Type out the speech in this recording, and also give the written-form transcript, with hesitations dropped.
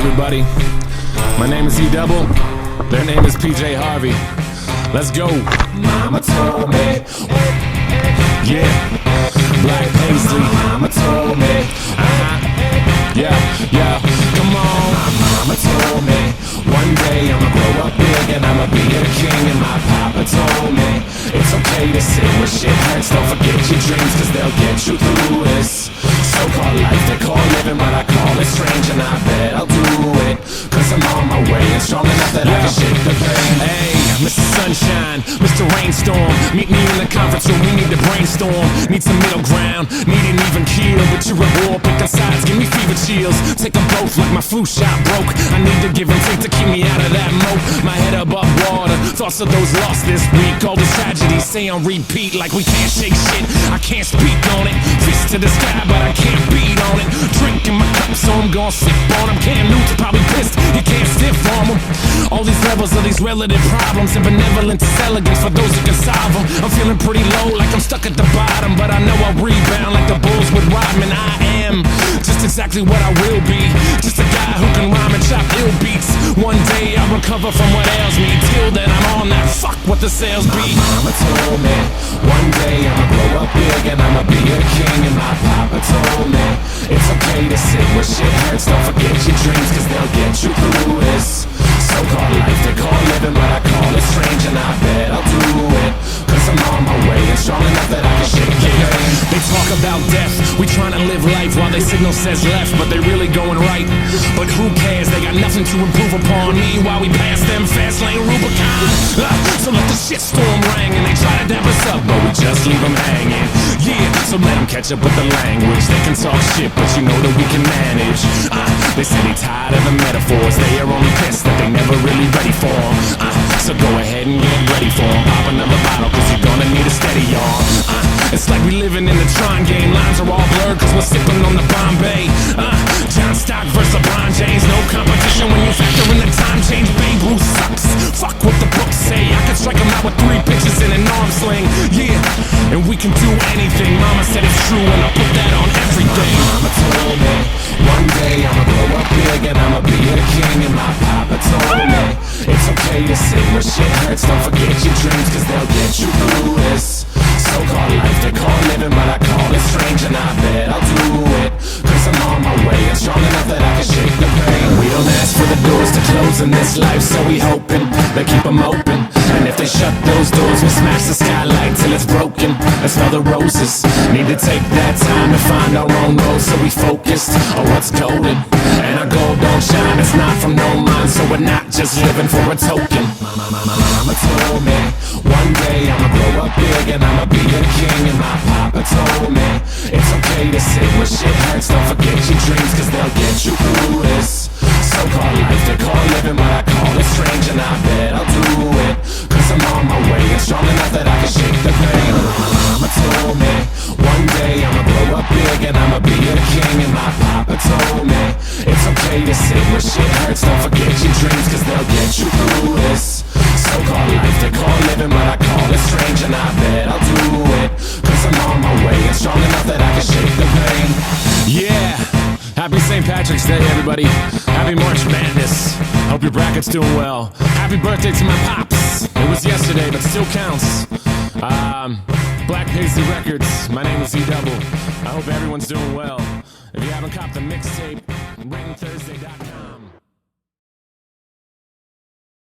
everybody. My name is E-Double. Their name is PJ Harvey. Let's go. Mama told me. Yeah. Black Paisley. Mama told me. Yeah. Come on. Mama told me. One day I'ma grow up big and I'ma be a king. And my papa told me it's okay to sit where shit hurts. Don't forget your dreams, cause they'll get you through this so-called life they call living, but I call it strange. And I bet I'll do it, cause I'm on my way and strong enough that I can shake the pain. Hey, Mr. Sunshine, Mr. Rainstorm, meet me in the conference room, we need to brainstorm. Need some middle ground, need an even keel. But you're at war, picking sides, give me fever chills. Take them both like my flu shot broke. I need to give and take to keep me out of that moat. My head above water, thoughts of those lost this week. All these tragedies say on repeat like we can't shake shit. I can't speak on it, fist to the sky but I can't beat on it. Drinking my cup so I'm gon' sip on them. Cam Newton's probably pissed, you can't stiff on them. All these levels of these relative problems, and benevolence is elegance for those who can solve them. I'm feeling pretty low like I'm stuck at the bottom, but I know I'll rebound like the Bulls with Rodman. I am just exactly what I will be, just a guy who can rhyme and chop ill beats. One day I'll recover from what ails me. Till then I'm on that fuck what the sales be. My mama told me one day I'ma grow up big and I'ma be a king. And my papa told me it's okay to sit where shit hurts. Don't forget your dreams, cause they'll get you through this so-called life they call living, but I call it strange. And I bet I'll do it, cause I'm on my way and strong enough that I can shake the pain. They talk about death, we tryna live life while they signal says left, but they really going right. But who cares, they got nothing to improve upon. Meanwhile we pass them fast lane Rubicon. So let the shitstorm ring and they try to dap us up, but we just leave them hanging. Yeah, so let them catch up with the language. They can talk shit, but you know that we can manage. They say they tired of the metaphors, they are only pissed that they never really ready for them. So go ahead and get ready for them. Pop another bottle, cause you're gonna need a steady arm. It's like we living in the Tron game. Lines are all blurred cause we're sipping on the Bombay. John Stock versus LeBron James, no competition when you factor in the time change. Babe Ruth sucks, fuck what the books say. I could strike him out with 3 pitches in an arm sling. Yeah, and we can do anything. Mama said it's true and I'll put that on everything. Mama told me one day I'ma grow up big and I'ma be a king. And my papa told me it's okay to sit where shit hurts. Don't forget your dreams, cause they'll get you through this so-called life they call living, but I call it strange. And I bet I'll do it, cause I'm on my way and strong enough that I can shake the pain. We don't ask for the doors to close in this life, so we hoping they keep them open. And if they shut those doors, we'll smash the skylight till it's broken and smell the roses. Need to take that time to find our own road, so we focused on what's golden. And our gold don't shine, it's not from no mind, so we're not just living for a token. Mama told me one day I'ma grow up big and I'ma be a king. And my papa told me it's okay to sit where shit hurts. Don't forget your dreams, cause they'll get you through this so-called life they call living, but I call it strange. And I bet I'll do it, cause I'm on my way and strong enough that I can shake the pain. Mama told me one day I'ma grow up big and I'ma be a king. And my papa told me it's okay to sit where shit hurts. Don't forget your dreams, cause they'll get you through this so-called life they call living, but I call it strange. And I bet I'll do it, cause I'm on my way and strong enough that I can shake the pain. Yeah, happy St. Patrick's Day, everybody. Happy March Madness. Hope your bracket's doing well. Happy birthday to my pops. It was yesterday, but still counts. Black Paisley Records. My name is E-Double. I hope everyone's doing well. If you haven't copped the mixtape, RainThursday.com.